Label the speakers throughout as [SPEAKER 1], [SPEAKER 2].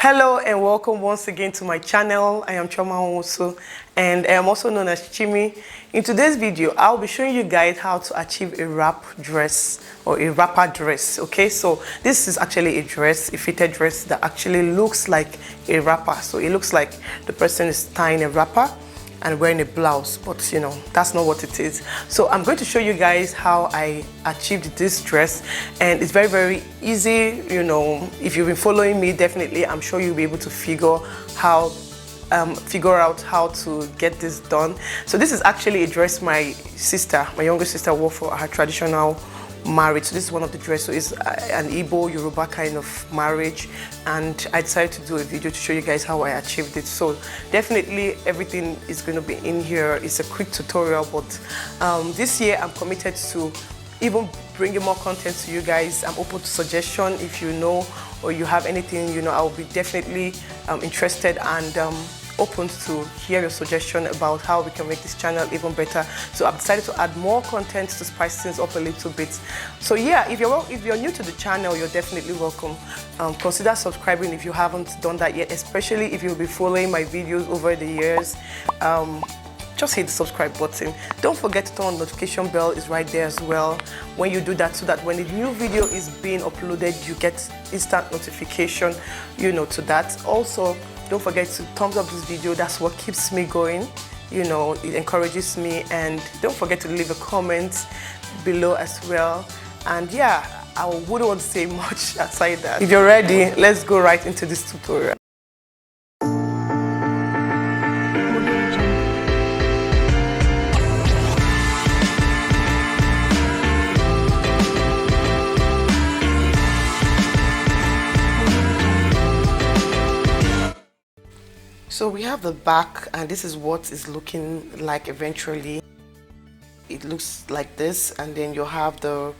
[SPEAKER 1] Hello and welcome once again to my channel. I am Choma Onwosu and I am also known as Chimi. In today's video, I'll be showing you guys how to achieve a wrap dress or a wrapper dress. Okay, so this is actually a dress, a fitted dress that actually looks like a wrapper. So it looks like the person is tying a wrapper and wearing a blouse, but you know, that's not what it is. So I'm going to show you guys how I achieved this dress, and it's very easy. You know, if you've been following me, definitely I'm sure you'll be able to figure out how to get this done. So this is actually a dress my younger sister wore for her traditional marriage. So this is one of the dresses. So it's an Igbo Yoruba kind of marriage, and I decided to do a video to show you guys how I achieved it. So definitely everything is going to be in here. It's a quick tutorial, but this year I'm committed to even bringing more content to you guys. I'm open to suggestion. If you know or you have anything, you know, I'll be definitely interested and open to hear your suggestion about how we can make this channel even better. So I've decided to add more content to spice things up a little bit. So yeah, if you're new to the channel, you're definitely welcome. Consider subscribing if you haven't done that yet, especially if you'll be following my videos over the years. Just hit the subscribe button. Don't forget to turn on the notification bell, is right there as well when you do that, so that when a new video is being uploaded, you get instant notification, you know, to that. Also, don't forget to thumbs up this video. That's what keeps me going, you know, it encourages me. And don't forget to leave a comment below as well. And yeah, I wouldn't want to say much aside that. If you're ready, let's go right into this tutorial. So we have the back, and this is what it's looking like eventually. It looks like this, and then you have the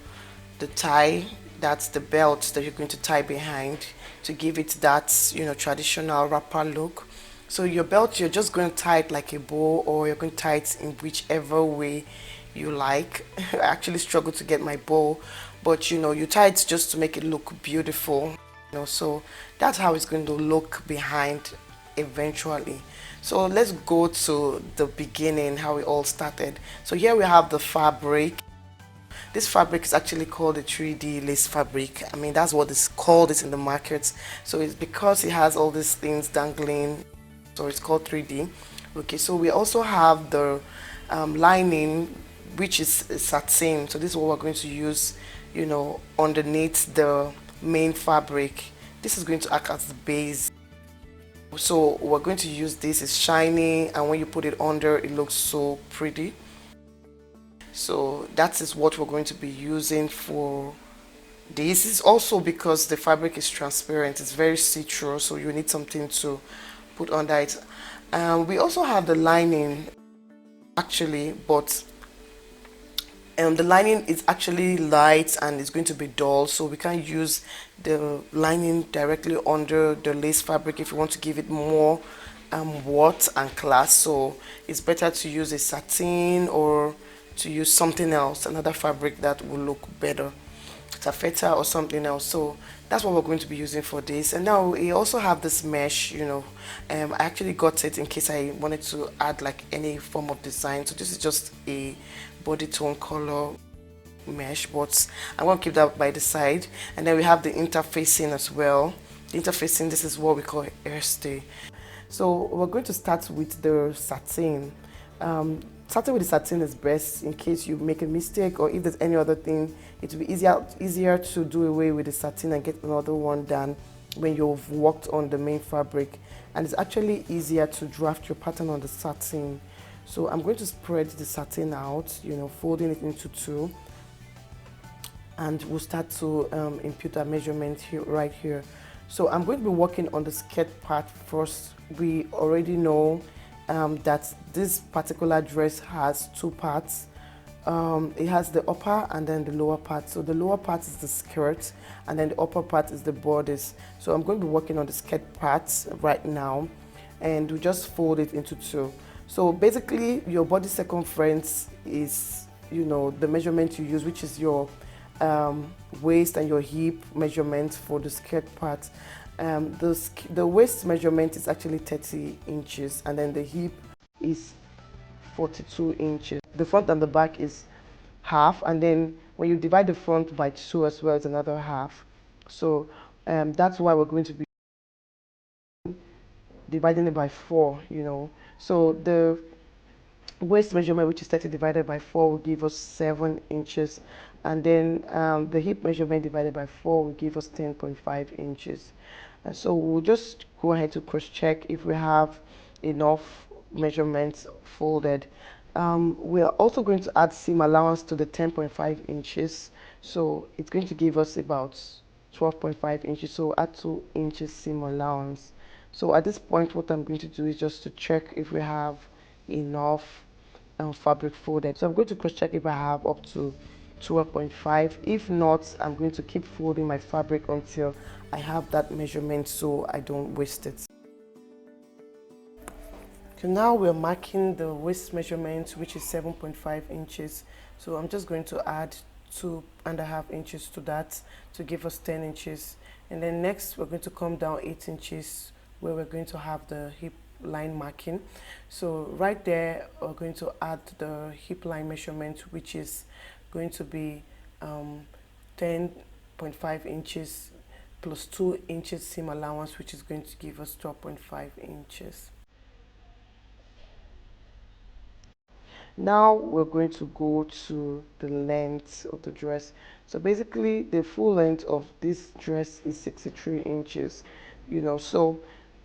[SPEAKER 1] tie. That's the belt that you're going to tie behind to give it that, you know, traditional wrapper look. So your belt, you're just going to tie it like a bow, or you're going to tie it in whichever way you like. I actually struggle to get my bow, but you know, you tie it just to make it look beautiful. You know, so that's how it's going to look behind eventually. So let's go to the beginning, how it all started. So here we have the fabric. This fabric is actually called a 3D lace fabric. I mean, that's what it's called, it's in the market. So it's because it has all these things dangling, so it's called 3D. Okay, so we also have the lining, which is satin. So this is what we're going to use, you know, underneath the main fabric. This is going to act as the base. So we're going to use this. It's shiny, and when you put it under, it looks so pretty. So that is what we're going to be using for this. Is also because the fabric is transparent, it's very see-through, so you need something to put under it. We also have the lining actually, but the lining is actually light and it's going to be dull, so we can't use the lining directly under the lace fabric if you want to give it more worth and class. So it's better to use a satin or to use something else, another fabric that will look better, taffeta or something else. So that's what we're going to be using for this. And now we also have this mesh, you know. I actually got it in case I wanted to add like any form of design. So this is just a body tone color mesh, but I'm going to keep that by the side. And then we have the interfacing as well. The interfacing, this is what we call hairstay. So we're going to start with the satin. Starting with the satin is best in case you make a mistake, or if there's any other thing, it will be easier to do away with the satin and get another one than when you've worked on the main fabric. And it's actually easier to draft your pattern on the satin. So I'm going to spread the satin out, you know, folding it into two, and we'll start to impute our measurement here, right here. So I'm going to be working on the skirt part first. We already know that this particular dress has two parts. It has the upper and then the lower part. So the lower part is the skirt, and then the upper part is the bodice. So I'm going to be working on the skirt part right now, and we just fold it into two. So basically your body circumference is, you know, the measurement you use, which is your waist and your hip measurement for the skirt part. The waist measurement is actually 30 inches, and then the hip is 42 inches. The front and the back is half, and then when you divide the front by 2 as well, it's another half. So that's why we're going to be dividing it by 4, So the waist measurement, which is 30 divided by 4, will give us 7 inches, and then the hip measurement divided by 4 will give us 10.5 inches. So we'll just go ahead to cross check if we have enough measurements folded. We're also going to add seam allowance to the 10.5 inches, so it's going to give us about 12.5 inches, so add 2 inches seam allowance. So at this point, what I'm going to do is just to check if we have enough fabric folded. So I'm going to cross check if I have up to 12.5. If not, I'm going to keep folding my fabric until I have that measurement so I don't waste it. So now we're marking the waist measurement, which is 7.5 inches. So I'm just going to add 2.5 inches to that to give us 10 inches. And then next we're going to come down 8 inches where we're going to have the hip line marking. So right there we're going to add the hip line measurement, which is going to be 10.5 inches plus 2 inches seam allowance, which is going to give us 12.5 inches. Now we're going to go to the length of the dress. So basically the full length of this dress is 63 inches, so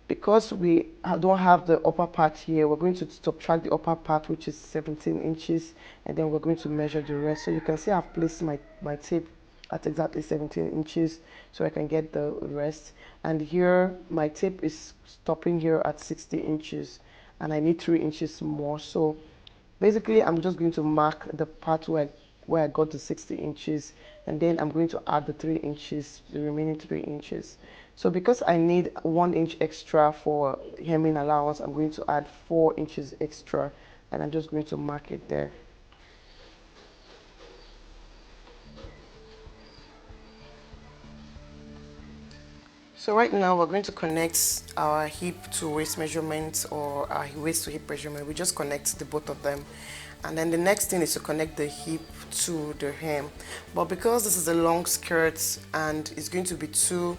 [SPEAKER 1] because we don't have the upper part here, we're going to subtract the upper part, which is 17 inches, and then we're going to measure the rest. So you can see I've placed my tape at exactly 17 inches so I can get the rest. And here my tape is stopping here at 60 inches, and I need 3 inches more. So basically I'm just going to mark the part where I got the 60 inches, and then I'm going to add the 3 inches, the remaining 3 inches. So because I need 1 inch extra for hemming allowance, I'm going to add 4 inches extra, and I'm just going to mark it there. So right now we're going to connect our hip to waist measurement, or our waist to hip measurement. We just connect the both of them, and then the next thing is to connect the hip to the hem. But because this is a long skirt and it's going to be too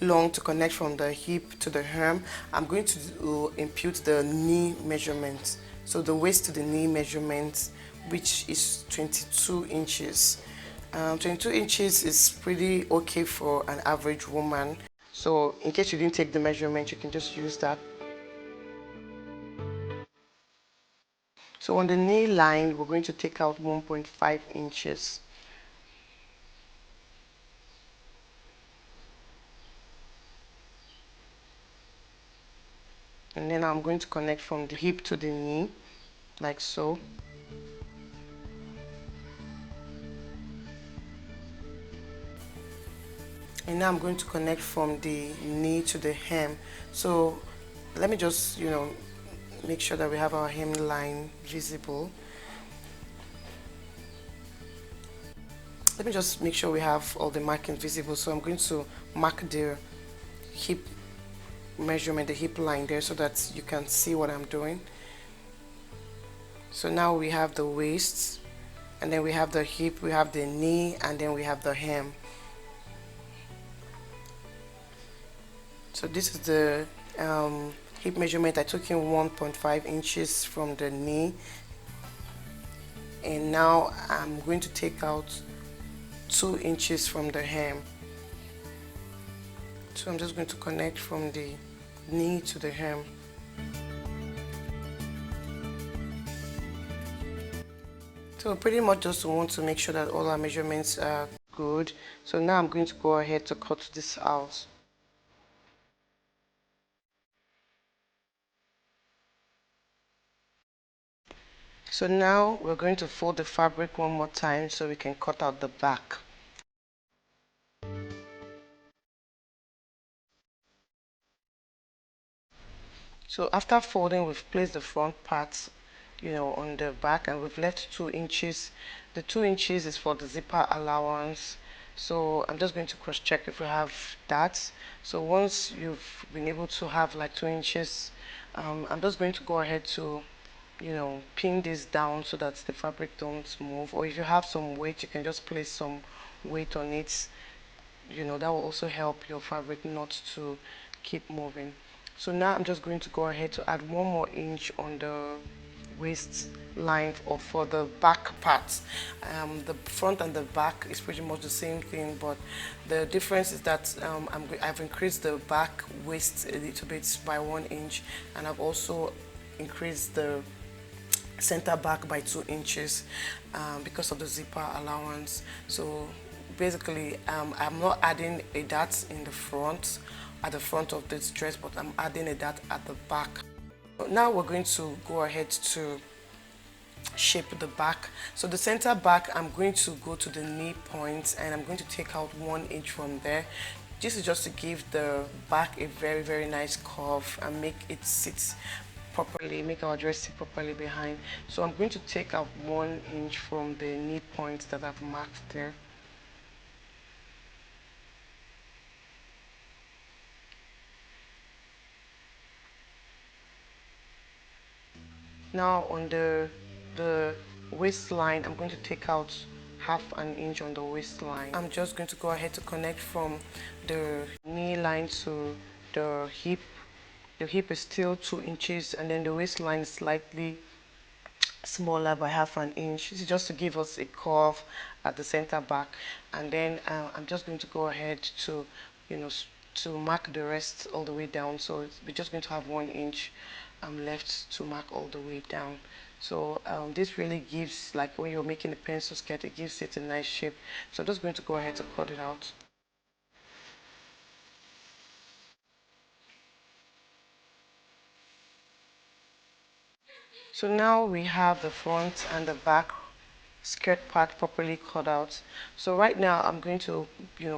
[SPEAKER 1] long to connect from the hip to the hem, I'm going to impute the knee measurement. So the waist to the knee measurement, which is 22 inches. 22 inches is pretty okay for an average woman. So in case you didn't take the measurement, you can just use that. So on the knee line, we're going to take out 1.5 inches. And then I'm going to connect from the hip to the knee, like so. And now I'm going to connect from the knee to the hem. So let me just, make sure that we have our hem line visible. Let me just make sure we have all the markings visible. So I'm going to mark the hip measurement, the hip line there, so that you can see what I'm doing. So now we have the waist, and then we have the hip, we have the knee, and then we have the hem. So this is the hip measurement. I took in 1.5 inches from the knee, and now I'm going to take out 2 inches from the hem. So I'm just going to connect from the knee to the hem. So pretty much just want to make sure that all our measurements are good. So now I'm going to go ahead to cut this out. So now we're going to fold the fabric one more time so we can cut out the back. So after folding, we've placed the front part, on the back, and we've left 2 inches. The 2 inches is for the zipper allowance. So I'm just going to cross check if we have that. So once you've been able to have like 2 inches, I'm just going to go ahead to pin this down so that the fabric don't move, or if you have some weight you can just place some weight on it. That will also help your fabric not to keep moving. So now I'm just going to go ahead to add 1 more inch on the waist line or for the back part. The front and the back is pretty much the same thing, but the difference is that I've increased the back waist a little bit by 1 inch, and I've also increased the center back by 2 inches because of the zipper allowance. So basically I'm not adding a dart in the front at the front of this dress, but I'm adding a dart at the back. Now we're going to go ahead to shape the back. So the center back, I'm going to go to the knee point and I'm going to take out 1 inch from there. This is just to give the back a very nice curve and make it sit properly, make our dress sit properly behind. So I'm going to take out 1 inch from the knee point that I've marked there. Now on the waistline, I'm going to take out 1/2 inch on the waistline. I'm just going to go ahead to connect from the knee line to the hip. The hip is still 2 inches, and then the waistline is slightly smaller by 1/2 inch. This is just to give us a curve at the center back, and then I'm just going to go ahead to to mark the rest all the way down. So we're just going to have 1 inch left to mark all the way down. So this really gives, like when you're making a pencil skirt, it gives it a nice shape. So I'm just going to go ahead to cut it out. So now we have the front and the back skirt part properly cut out. So right now I'm going to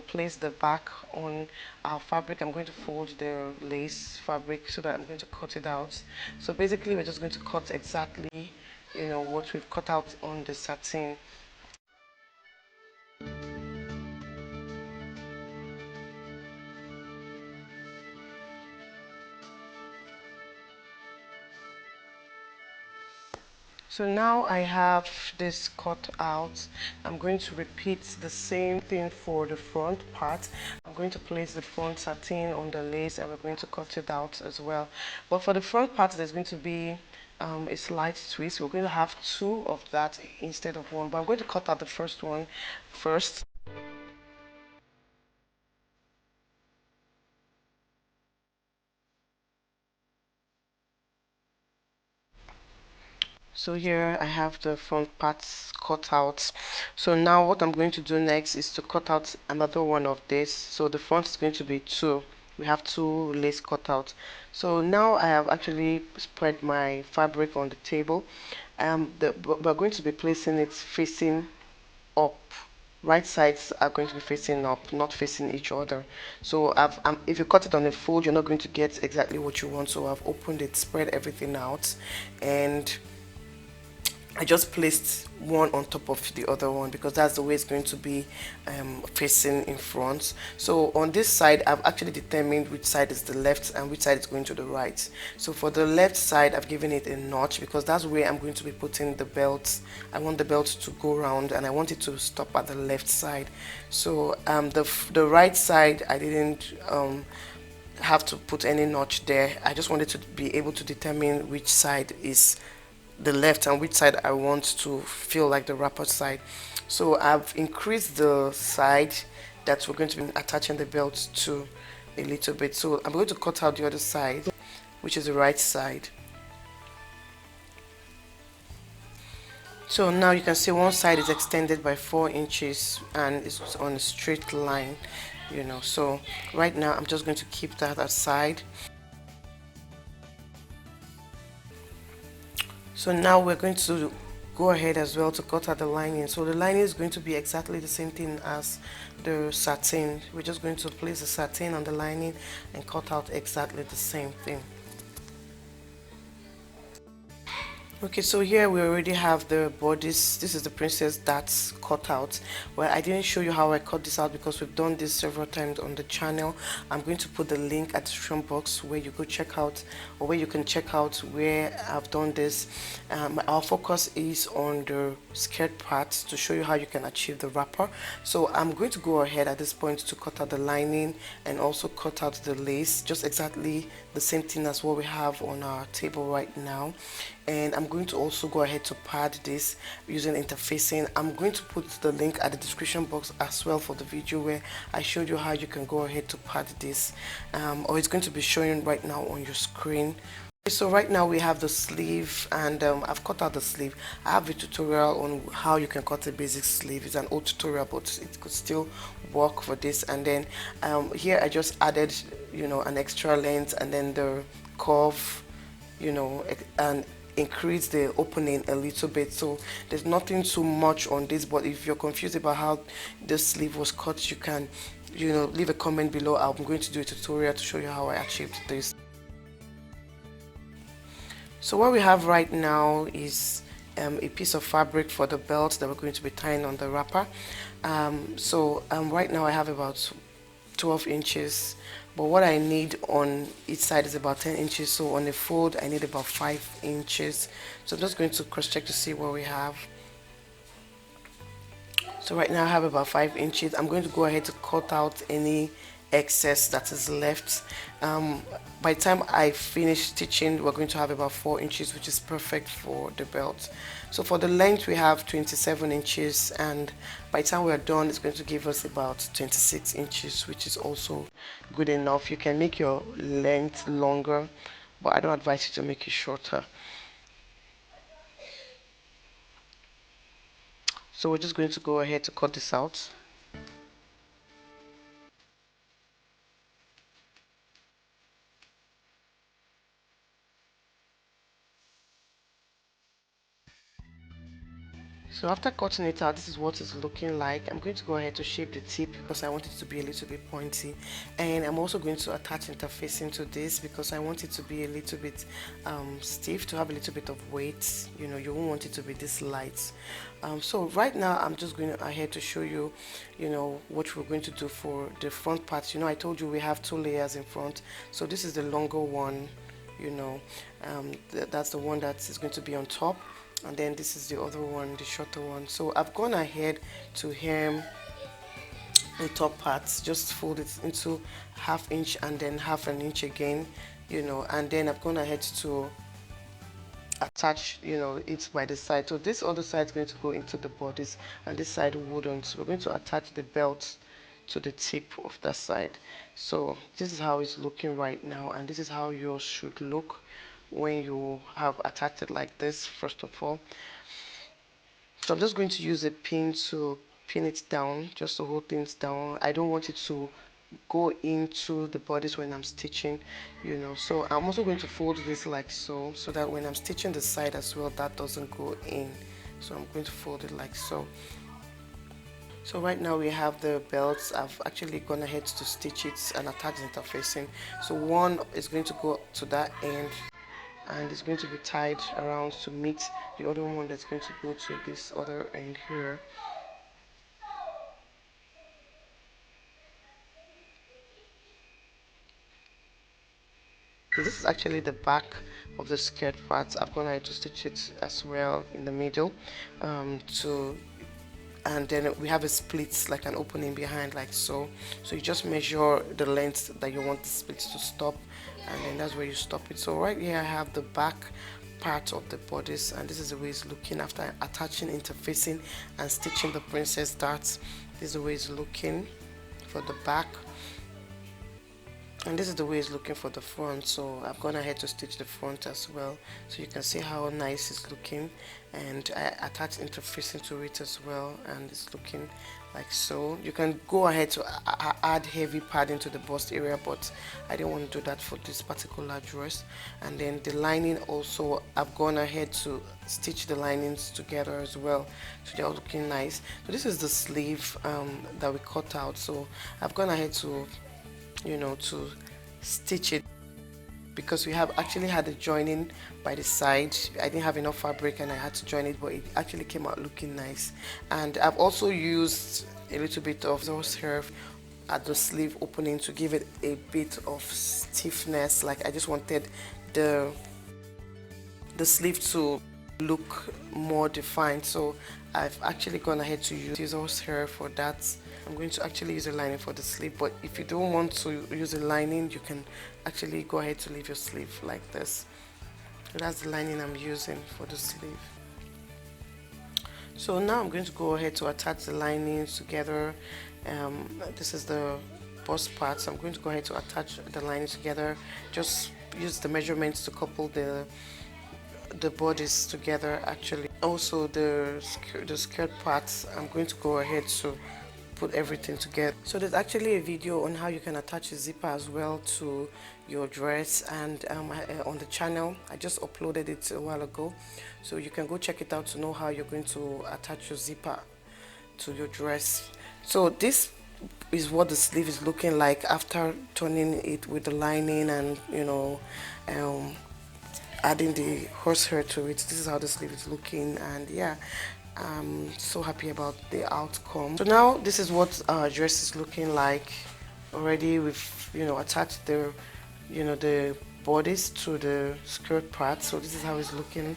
[SPEAKER 1] place the back on our fabric. I'm going to fold the lace fabric so that I'm going to cut it out. So basically we're just going to cut exactly what we've cut out on the satin. So now I have this cut out. I'm going to repeat the same thing for the front part. I'm going to place the front satin on the lace and we're going to cut it out as well. But for the front part, there's going to be a slight twist. We're going to have 2 of that instead of 1. But I'm going to cut out the first one first. So here I have the front parts cut out. So now what I'm going to do next is to cut out another one of this. So the front is going to be 2. We have 2 lace cut out. So now I have actually spread my fabric on the table. We're going to be placing it facing up. Right sides are going to be facing up, not facing each other. So if you cut it on a fold, you're not going to get exactly what you want. So I've opened it, spread everything out, and I just placed one on top of the other one because that's the way it's going to be facing in front. So on this side, I've actually determined which side is the left and which side is going to the right. So for the left side, I've given it a notch because that's where I'm going to be putting the belt. I want the belt to go round and I want it to stop at the left side. So the right side, I didn't have to put any notch there. I just wanted to be able to determine which side is the left and which side I want to feel like the wrapper side. So I've increased the side that we're going to be attaching the belt to a little bit. So I'm going to cut out the other side, which is the right side. So now you can see one side is extended by 4 inches and it's on a straight line, So right now I'm just going to keep that aside. So now we're going to go ahead as well to cut out the lining. So the lining is going to be exactly the same thing as the satin. We're just going to place the satin on the lining and cut out exactly the same thing. Okay, so here we already have the bodice. This is the princess that's cut out. Well, I didn't show you how I cut this out because we've done this several times on the channel. I'm going to put the link at the description box where you go check out, or where you can check out where I've done this. Our focus is on the skirt part to show you how you can achieve the wrapper. So I'm going to go ahead at this point to cut out the lining and also cut out the lace, just exactly the same thing as what we have on our table right now. And I'm going to also go ahead to pad this using interfacing. I'm going to put the link at the description box as well for the video where I showed you how you can go ahead to pad this, or it's going to be showing right now on your screen. So right now we have the sleeve, and I've cut out the sleeve. I have a tutorial on how you can cut a basic sleeve. It's an old tutorial, but it could still work for this. And then here I just added, you know, an extra length, and then the curve, you know, and increase the opening a little bit. So there's nothing too much on this, but if you're confused about how the sleeve was cut, you can, you know, leave a comment below. I'm going to do a tutorial to show you how I achieved this. So what we have right now is a piece of fabric for the belt that we're going to be tying on the wrapper. Right now I have about 12 inches, but what I need on each side is about 10 inches. So on the fold I need about 5 inches. So I'm just going to cross check to see what we have. So right now I have about 5 inches. I'm going to go ahead to cut out any excess that is left. By the time I finish stitching, we're going to have about 4 inches, which is perfect for the belt. So for the length we have 27 inches, and by the time we are done it's going to give us about 26 inches, which is also good enough. You can make your length longer, but I don't advise you to make it shorter. So we're just going to go ahead to cut this out. So after cutting it out, this is what it's looking like. I'm going to go ahead to shape the tip because I want it to be a little bit pointy, and I'm also going to attach interfacing to this because I want it to be a little bit stiff, to have a little bit of weight. You know, you won't want it to be this light. So right now I'm just going ahead to show you, you know, what we're going to do for the front part. You know, I told you we have 2 layers in front, so this is the longer one. You know, that's the one that is going to be on top, and then this is the other one, the shorter one. So I've gone ahead to hem the top parts, just fold it into 1/2 inch and then 1/2 inch again, you know, and then I've gone ahead to attach, you know, it by the side. So this other side is going to go into the bodice and this side wouldn't. So we're going to attach the belt to the tip of that side. So this is how it's looking right now, and this is how yours should look when you have attached it like this. First of all, so I'm just going to use a pin to pin it down, just to hold things down. I don't want it to go into the bodice when I'm stitching, you know. So I'm also going to fold this like so, so that when I'm stitching the side as well, that doesn't go in. So I'm going to fold it like so. So right now we have the belts. I've actually gone ahead to stitch it and attach the interfacing. So one is going to go to that end, and it's going to be tied around to meet the other one that's going to go to this other end here. So this is actually the back of the skirt part. I've gone ahead to stitch it as well in the middle, and then we have a split, like an opening behind, like so. So you just measure the length that you want the split to stop, and then that's where you stop it. So right here I have the back part of the bodice, and this is the way it's looking after attaching, interfacing, and stitching the princess darts. This is the way it's looking for the back, and this is the way it's looking for the front. So I've gone ahead to stitch the front as well, so you can see how nice it's looking, and I attached interfacing to it as well, and it's looking like so. You can go ahead to add heavy padding to the bust area, but I didn't want to do that for this particular dress. And then the lining also, I've gone ahead to stitch the linings together as well, so they're looking nice. So this is the sleeve that we cut out, so I've gone ahead to, you know, to stitch it. because we have actually had a joining by the side. I didn't have enough fabric and I had to join it, but it actually came out looking nice. And I've also used a little bit of horsehair at the sleeve opening to give it a bit of stiffness. Like I just wanted the sleeve to look more defined, so I've actually gone ahead to use horsehair for that. I'm going to actually use a lining for the sleeve, but if you don't want to use a lining, you can actually go ahead to leave your sleeve like this. So that's the lining I'm using for the sleeve. So now I'm going to go ahead to attach the linings together. This is the bust part, so I'm going to go ahead to attach the linings together. Just use the measurements to couple the bodice together. Actually, also the skirt parts, I'm going to go ahead to put everything together. So there's actually a video on how you can attach a zipper as well to your dress, and on the channel I just uploaded it a while ago, so you can go check it out to know how you're going to attach your zipper to your dress. So this is what the sleeve is looking like after turning it with the lining and adding the horsehair to it. This is how the sleeve is looking, and yeah, I'm so happy about the outcome. So now this is what our dress is looking like already. We've attached the the bodice to the skirt part, so this is how it's looking.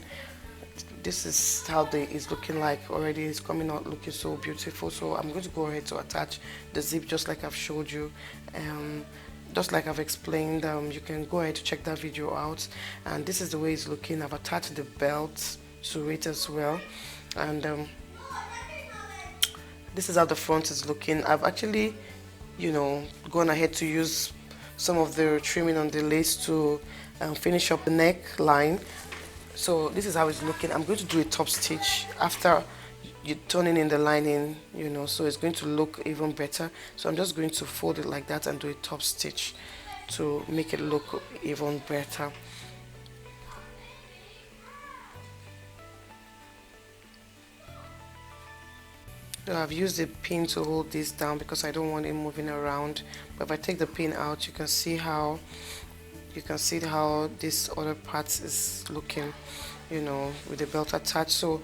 [SPEAKER 1] This is how it's looking like already. It's coming out looking so beautiful. So I'm going to go ahead to attach the zip just like I've showed you, just like I've explained. You can go ahead to check that video out, and this is the way it's looking. I've attached the belt to it as well, and this is how the front is looking. I've actually gone ahead to use some of the trimming on the lace to finish up the neckline. So this is how it's looking. I'm going to do a top stitch after you turning in the lining, so it's going to look even better. So I'm just going to fold it like that and do a top stitch to make it look even better. So I've used a pin to hold this down because I don't want it moving around. But if I take the pin out, you can see how this other part is looking, with the belt attached. So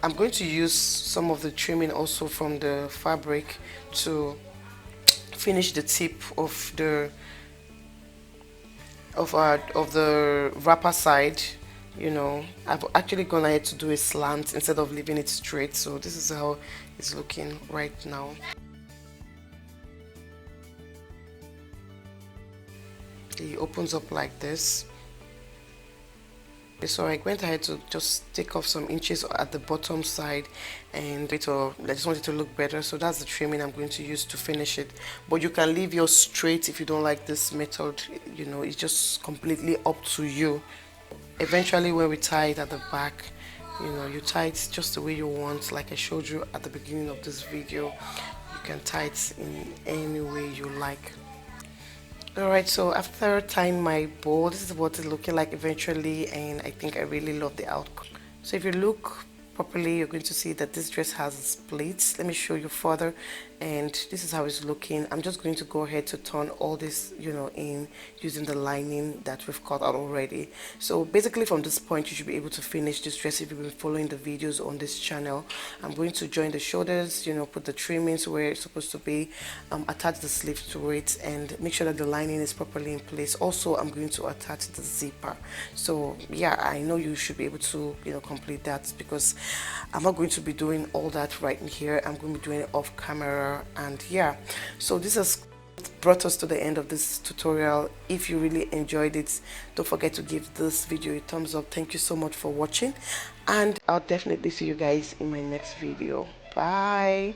[SPEAKER 1] I'm going to use some of the trimming also from the fabric to finish the tip of the wrapper side. I've actually gone ahead to do a slant instead of leaving it straight. So this is how it's looking right now. It opens up like this. So I went ahead to just take off some inches at the bottom side, and I just want it to look better. So that's the trimming I'm going to use to finish it. But you can leave yours straight if you don't like this method. It's just completely up to you. Eventually, when we tie it at the back, you tie it just the way you want, like I showed you at the beginning of this video. You can tie it in any way you like. Alright, so after tying my bow, this is what it's looking like eventually, and I think I really love the outcome. So if you look properly, you're going to see that this dress has splits. Let me show you further, and this is how it's looking. I'm just going to go ahead to turn all this in using the lining that we've cut out already. So basically from this point you should be able to finish this dress if you've been following the videos on this channel. I'm going to join the shoulders, put the trimmings where it's supposed to be, attach the sleeve to it, and make sure that the lining is properly in place. Also, I'm going to attach the zipper. So yeah, I know you should be able to complete that, because I'm not going to be doing all that right in here. I'm going to be doing it off camera. And yeah, so this has brought us to the end of this tutorial. If you really enjoyed it, don't forget to give this video a thumbs up. Thank you so much for watching, and I'll definitely see you guys in my next video. Bye.